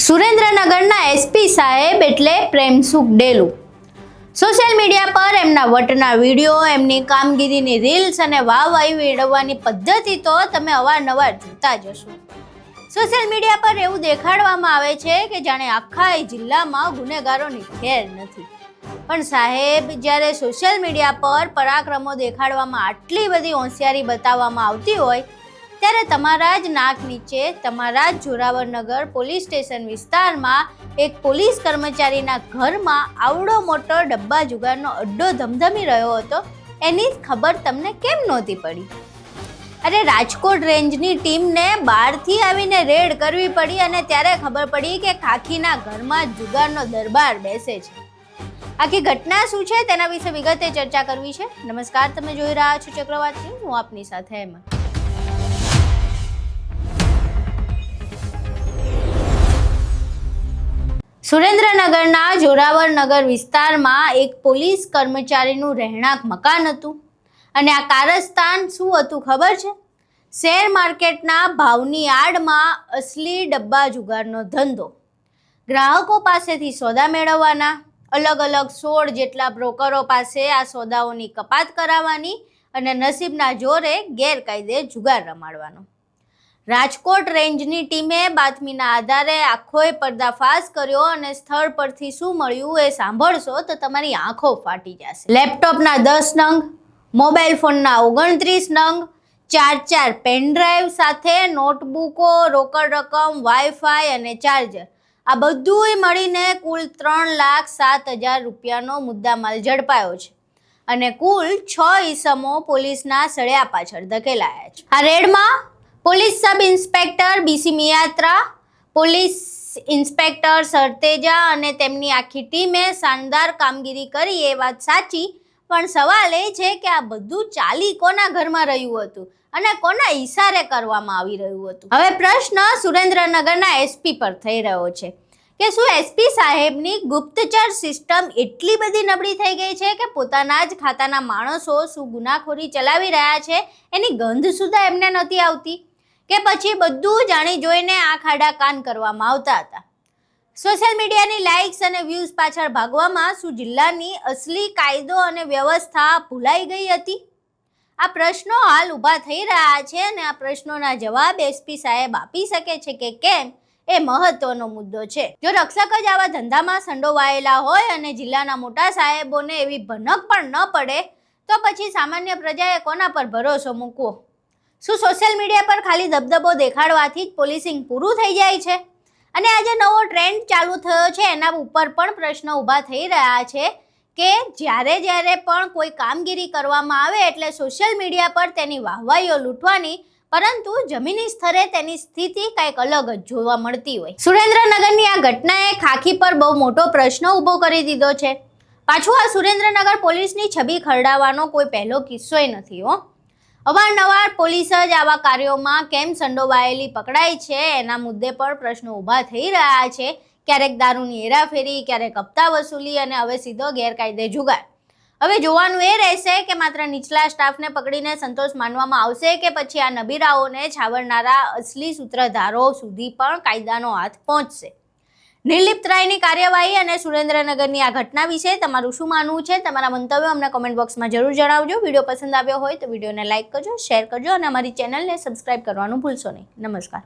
સુરેન્દ્રનગરના એસપી સાહેબ એટલે પ્રેમસુખ ડેલુ સોશિયલ મીડિયા પર એમના વટના વિડીયો, એમની કામગીરીની રીલ્સ અને વાહવાહી મેળવવાની પદ્ધતિ તો તમે અવારનવાર જોતા જ હશો. સોશિયલ મીડિયા પર એવું દેખાડવામાં આવે છે કે જાણે આખા જિલ્લામાં ગુનેગારોની ખેર નથી. પણ સાહેબ, જ્યારે સોશિયલ મીડિયા પર પરાક્રમો દેખાડવામાં આટલી બધી હોશિયારી બતાવવામાં આવતી હોય ત્યારે તમારા જ નાક નીચે, તમારા જ જોરાવરનગર પોલીસ સ્ટેશન વિસ્તારમાં એક પોલીસ કર્મચારીના ઘરમાં આવડો મોટો ડબ્બા જુગારનો અડ્ડો ધમધમી રહ્યો હતો, એની ખબર તમને કેમ નહોતી પડી? અરે, રાજકોટ રેન્જની ટીમને બહારથી આવીને રેડ કરવી પડી અને ત્યારે ખબર પડી કે ખાખીના ઘરમાં જુગારનો દરબાર બેસે છે. આખી ઘટના શું છે તેના વિશે વિગતે ચર્ચા કરવી છે. નમસ્કાર, તમે જોઈ રહ્યા છો ચક્રવાત ન્યૂઝ. હું આપની સાથે હેમંત. સુરેન્દ્રનગરના જોરાવરનગર વિસ્તારમાં એક પોલીસ કર્મચારીનું રહેણાંક મકાન હતું અને આ કારસ્તાન શું હતું ખબર છે? શેર માર્કેટના ભાવની આડમાં અસલી ડબ્બા જુગારનો ધંધો. ગ્રાહકો પાસેથી સોદા મેળવવાના, અલગ અલગ 16 જેટલા બ્રોકરો પાસે આ સોદાઓની કપાત કરાવવાની અને નસીબના જોરે ગેરકાયદે જુગાર રમાડવાનો. રાજકોટ રેન્જની ટીમે બાતમીના આધારે આખોય પર્દાફાશ કર્યો અને સ્થળ પરથી શું મળ્યું એ સાંભળશો તો તમારી આંખો ફાટી જશે. લેપટોપના 10 નંગ, મોબાઈલ ફોનના 29 નંગ, 4 પેનડ્રાઈવ સાથે નોટબુકો, રોકડ રકમ, વાઈફાઈ અને ચાર્જર, આ બધુંય મળીને કુલ 3,07,000 રૂપિયાનો મુદ્દામાલ ઝડપાયો છે અને કુલ 6 ઈસમો પોલીસના સળિયા પાછળ ધકેલાયા છે. આ રેડમાં police sub inspector BC મિયાત્રા, police inspector સરતેજા અને તેમની આખી ટીમે શાનદાર કામગીરી કરી એ વાત સાચી, પણ સવાલ એ છે કે આ બધું ચાલી કોના ઘરમાં રહ્યું હતું અને કોના ઈશારે કરવામાં આવી રહ્યું હતું? હવે પ્રશ્ન સુરેન્દ્રનગરના એસપી પર થઈ રહ્યો છે કે શું એસપી સાહેબની ગુપ્તચર સિસ્ટમ એટલી બધી નબળી થઈ ગઈ છે કે પોતાના જ ખાતાના માણસો શું ગુનાખોરી ચલાવી રહ્યા છે એની ગંધ સુધા એમને નથી આવતી? કે પછી બધું જાણી જોઈને આંખ આડા કાન કરવામાં આવતા હતા? સોશિયલ મીડિયાની લાઇક્સ અને વ્યૂઝ પાછળ ભાગવામાં શું જિલ્લાની અસલી કાયદો અને વ્યવસ્થા ભૂલાઈ ગઈ હતી? આ પ્રશ્નો હાલ ઊભા થઈ રહ્યા છે અને આ પ્રશ્નોના જવાબ એસપી સાહેબ આપી શકે છે કે કેમ એ મહત્વનો મુદ્દો છે. જો રક્ષક જ આવા ધંધામાં સંડોવાયેલા હોય અને જિલ્લાના મોટા સાહેબોને એવી ભનક પણ ન પડે તો પછી સામાન્ય પ્રજાએ કોના પર ભરોસો મૂકવો? શું સોશિયલ મીડિયા પર ખાલી દબદબો દેખાડવાથી જ પોલીસિંગ પૂરું થઈ જાય છે? અને આજે નવો ટ્રેન્ડ ચાલુ થયો છે એના ઉપર પણ પ્રશ્ન ઊભા થઈ રહ્યા છે કે જ્યારે પણ કોઈ કામગીરી કરવામાં આવે એટલે સોશિયલ મીડિયા પર તેની વાહવાહીઓ લૂંટવાની, પરંતુ જમીની સ્તરે તેની સ્થિતિ કંઈક અલગ જ જોવા મળતી હોય. સુરેન્દ્રનગરની આ ઘટનાએ ખાખી પર બહુ મોટો પ્રશ્ન ઊભો કરી દીધો છે. પાછું આ સુરેન્દ્રનગર પોલીસની છબી ખરડાવવાનો કોઈ પહેલો કિસ્સોય નથી હો. અવારનવાર પોલીસ જ આવા કાર્યોમાં કેમ સંડોવાયેલી પકડાય છે એના મુદ્દે પણ પ્રશ્નો ઊભા થઈ રહ્યા છે. ક્યારેક દારૂની હેરાફેરી, ક્યારેક હપ્તા વસૂલી અને હવે સીધો ગેરકાયદે જુગાર. હવે જોવાનું એ રહેશે કે માત્ર નીચલા સ્ટાફને પકડીને સંતોષ માનવામાં આવશે કે પછી આ નબીરાઓને છાવરનારા અસલી સૂત્રધારો સુધી પણ કાયદાનો હાથ પહોંચશે. નિર્લિપ્ત રાયની કાર્યવાહી અને સુરેન્દ્રનગરની આ ઘટના વિશે તમારું શું માનવું છે? તમારા મંતવ્યો અમને કોમેન્ટ બોક્સમાં જરૂર જણાવજો. વિડીયો પસંદ આવ્યો હોય તો વિડીયોને લાઇક કરજો, શેર કરજો અને અમારી ચેનલને સબસ્ક્રાઇબ કરવાનું ભૂલશો નહીં. નમસ્કાર.